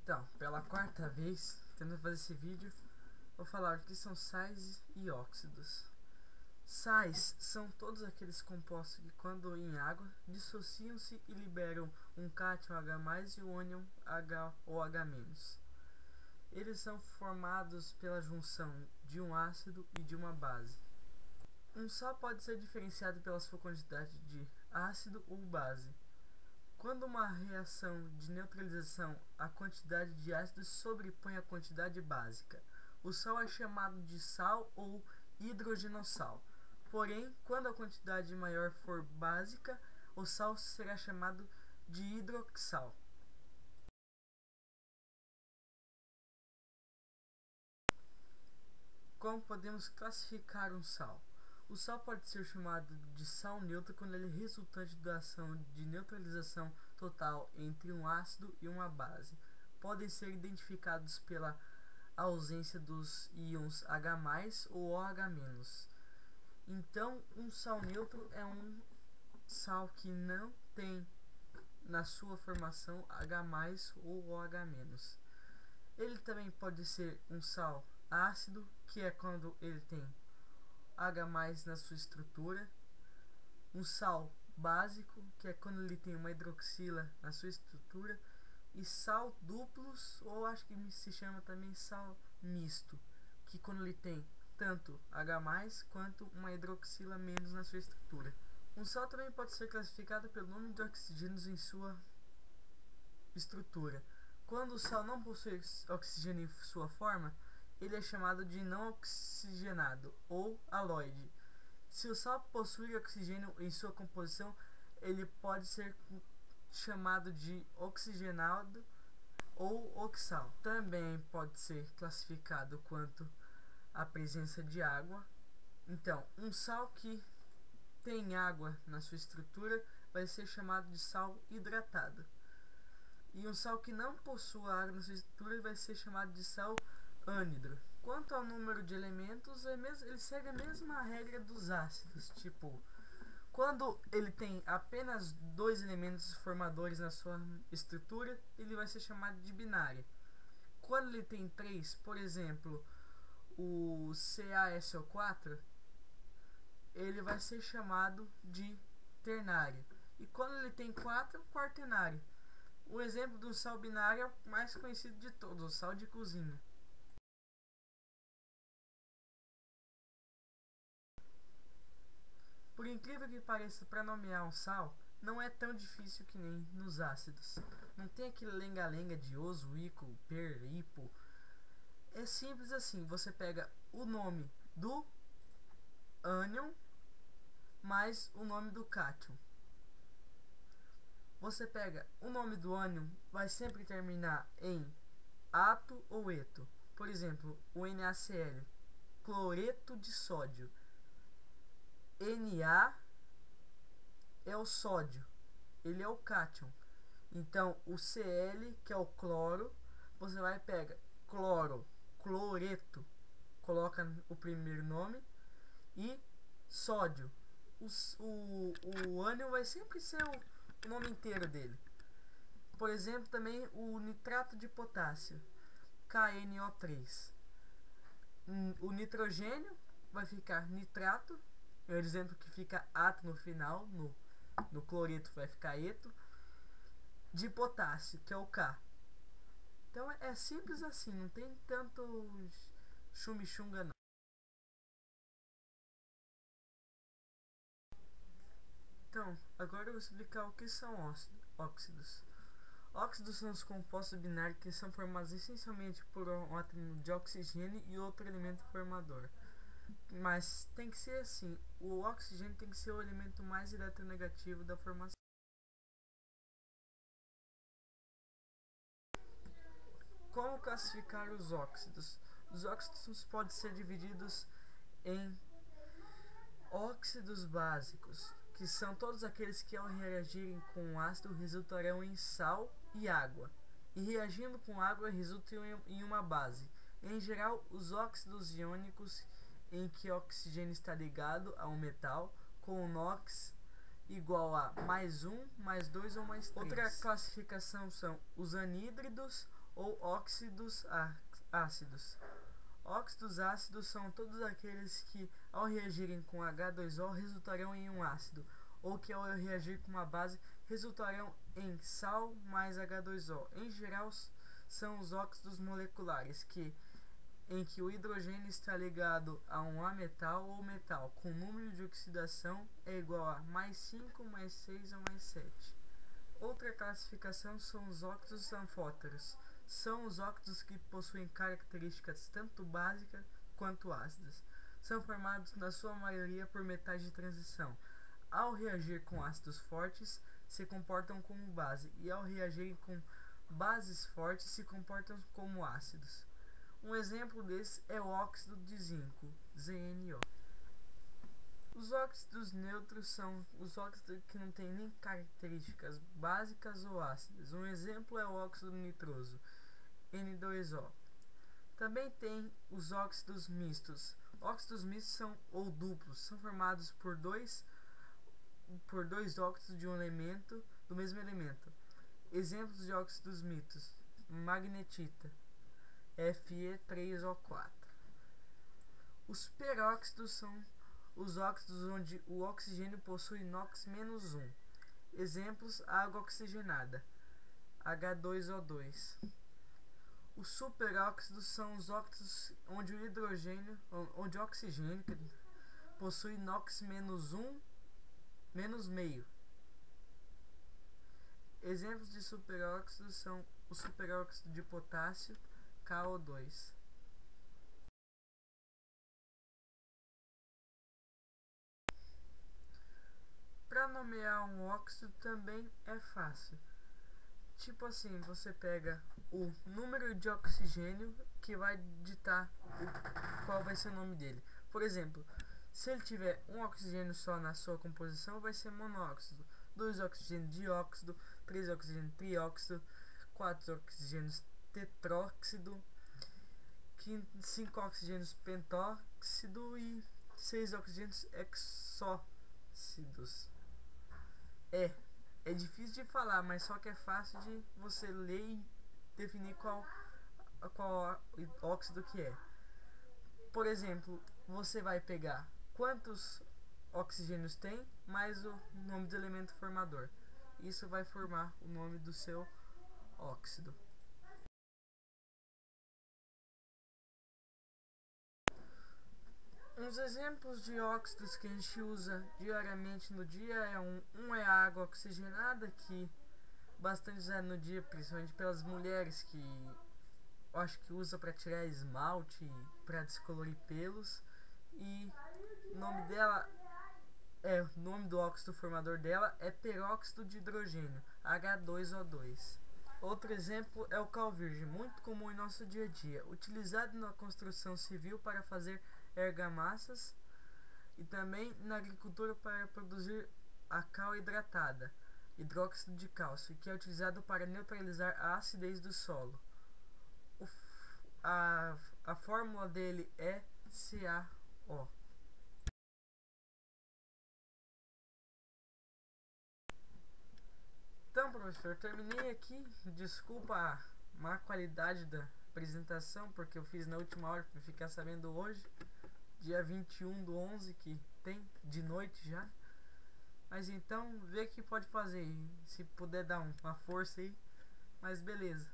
Então, pela quarta vez, tentando fazer esse vídeo, vou falar o que são sais e óxidos. Sais são todos aqueles compostos que, quando em água, dissociam-se e liberam um cátion H+, e o ânion H ou H-. Eles são formados pela junção de um ácido e de uma base. Um sal pode ser diferenciado pela sua quantidade de ácido ou base. Quando uma reação de neutralização, a quantidade de ácido sobrepõe a quantidade básica, o sal é chamado de sal ou hidrogenossal. Porém, quando a quantidade maior for básica, o sal será chamado de hidroxal. Como podemos classificar um sal? O sal pode ser chamado de sal neutro quando ele é resultante da ação de neutralização total entre um ácido e uma base. Podem ser identificados pela ausência dos íons H+ ou OH-. Então, um sal neutro é um sal que não tem na sua formação H+ ou OH-. Ele também pode ser um sal ácido, que é quando ele tem H+ na sua estrutura, um sal básico, que é quando ele tem uma hidroxila na sua estrutura, e sal duplos, ou acho que se chama também sal misto, que quando ele tem tanto H+ quanto uma hidroxila menos na sua estrutura. Um sal também pode ser classificado pelo número de oxigênios em sua estrutura. Quando o sal não possui oxigênio em sua forma, ele é chamado de não oxigenado ou haloide. Se o sal possui oxigênio em sua composição, ele pode ser chamado de oxigenado ou oxal. Também pode ser classificado quanto à presença de água. Então, um sal que tem água na sua estrutura vai ser chamado de sal hidratado. E um sal que não possua água na sua estrutura vai ser chamado de sal ânido. Quanto ao número de elementos, ele segue a mesma regra dos ácidos. Tipo, quando ele tem apenas 2 elementos formadores na sua estrutura, ele vai ser chamado de binário. Quando ele tem 3, por exemplo, o CaSO4, ele vai ser chamado de ternário. E quando ele tem 4, quaternário. O exemplo do sal binário é o mais conhecido de todos, o sal de cozinha. Por incrível que pareça, para nomear um sal, não é tão difícil que nem nos ácidos. Não tem aquele lenga-lenga de oso, ico, per, hipo. É simples assim, você pega o nome do ânion mais o nome do cátion. Você pega o nome do ânion, vai sempre terminar em ato ou eto. Por exemplo, o NaCl, cloreto de sódio. Na é o sódio, ele é o cátion. Então, o Cl, que é o cloro, você vai pegar cloro, cloreto, coloca o primeiro nome, e sódio. O ânion vai sempre ser o nome inteiro dele. Por exemplo, também o nitrato de potássio, KNO3. O nitrogênio vai ficar nitrato, é o exemplo que fica ato no final, no cloreto vai ficar eto, de potássio, que é o K. Então é simples assim, não tem tanto chumicunga não. Então, agora eu vou explicar o que são óxidos. Óxidos são os compostos binários que são formados essencialmente por um átomo de oxigênio e outro elemento formador. Mas tem que ser assim, o oxigênio tem que ser o elemento mais eletronegativo da formação. Como classificar os óxidos? Os óxidos podem ser divididos em óxidos básicos, que são todos aqueles que, ao reagirem com ácido, resultarão em sal e água, e reagindo com água resultam em uma base. Em geral, os óxidos iônicos, em que o oxigênio está ligado a um metal, com o NOx igual a +1, +2 ou +3. Outra classificação são os anhídridos ou óxidos ácidos. Óxidos ácidos são todos aqueles que, ao reagirem com H2O, resultarão em um ácido, ou que, ao reagir com uma base, resultarão em sal mais H2O. Em geral, são os óxidos moleculares, em que o hidrogênio está ligado a um ametal ou metal, com número de oxidação é igual a +5, +6 ou +7. Outra classificação são os óxidos anfóteros. São os óxidos que possuem características tanto básicas quanto ácidas. São formados na sua maioria por metais de transição. Ao reagir com ácidos fortes, se comportam como base, e ao reagirem com bases fortes, se comportam como ácidos. Um exemplo desse é o óxido de zinco, ZnO. Os óxidos neutros são os óxidos que não têm nem características básicas ou ácidas. Um exemplo é o óxido nitroso, N2O. Também tem os óxidos mistos. Óxidos mistos ou duplos são formados por dois óxidos de um elemento do mesmo elemento. Exemplos de óxidos mistos: magnetita, Fe3O4. Os peróxidos são os óxidos onde o oxigênio possui NOx-1. Exemplos: água oxigenada, H2O2. Os superóxidos são os óxidos onde o oxigênio possui NOx-1 -meio. Exemplos de superóxidos são o superóxido de potássio, KO2. Para nomear um óxido também é fácil. Tipo assim, você pega o número de oxigênio que vai ditar qual vai ser o nome dele. Por exemplo, se ele tiver um oxigênio só na sua composição, vai ser monóxido. 2 oxigênios dióxido, 3 oxigênios trióxido, 4 oxigênios tetróxido, 5 oxigênios pentóxido e 6 oxigênios hexóxidos. É difícil de falar, mas só que é fácil de você ler e definir qual óxido que é. Por exemplo, você vai pegar quantos oxigênios tem mais o nome do elemento formador. Isso vai formar o nome do seu óxido. Uns exemplos de óxidos que a gente usa diariamente no dia é um é a água oxigenada, que bastante usada no dia, principalmente pelas mulheres, que eu acho que usa para tirar esmalte, para descolorir pelos. E o nome do óxido formador dela é peróxido de hidrogênio, H2O2. Outro exemplo é o cal virgem, muito comum em nosso dia a dia, utilizado na construção civil para fazer argamassas e também na agricultura para produzir a cal hidratada, hidróxido de cálcio, que é utilizado para neutralizar a acidez do solo. A fórmula dele é CaO. Então, professor, terminei aqui. Desculpa a má qualidade da apresentação, porque eu fiz na última hora para ficar sabendo hoje, dia 21/11, que tem de noite já. Mas então, vê o que pode fazer, se puder dar uma força aí. Mas beleza.